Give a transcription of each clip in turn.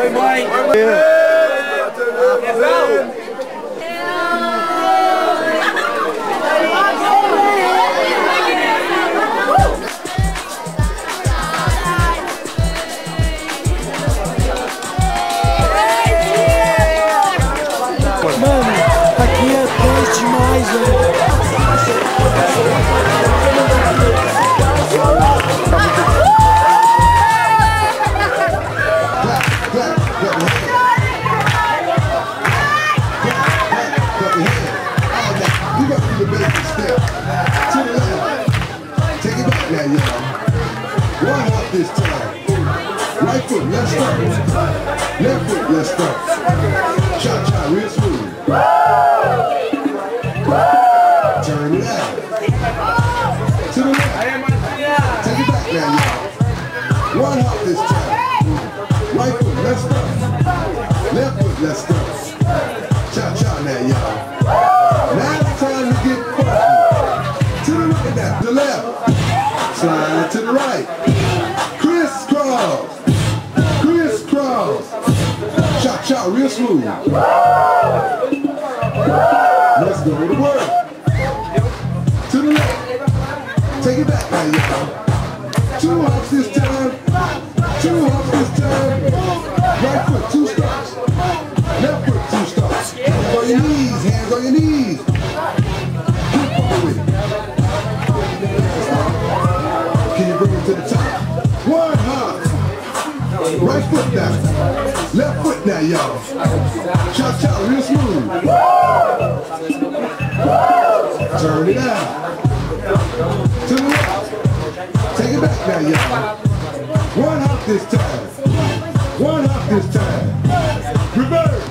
Oi, mãe. Mano, aqui é bom demais, velho. This time, right foot, let's start. Left foot, let's start. Cha cha, real smooth. Turn it out. To the left. Take it back now, y'all. One hop this time. Right foot, let's start. Left foot, let's start. Cha cha now, y'all. Now it's time to get funky. To the right now, to the left. Slide to the right. Crisscross, crisscross, cha-cha, real smooth. Let's go to work. To the left. Take it back now, y'all. 2 hops this time. 2 hops this time. Right foot, 2 stops. Left foot, 2 stops. Hands on your knees, hands on your knees. Can you bring it to the top? 1 hop. Right foot now. Left foot now, y'all. Cha-cha, real smooth. Turn it out. To the left. Take it back now, y'all. 1 hop this time. 1 hop this time. Reverse.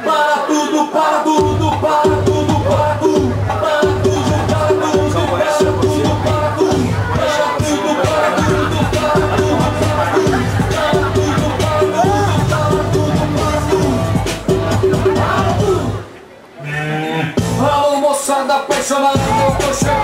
Para tudo, para tudo, para tudo, para tudo, para tudo, para tudo, para tudo, para tudo, para tudo, para tudo, para tudo, para tudo. Alô, moçada apaixonada, eu tô chegando.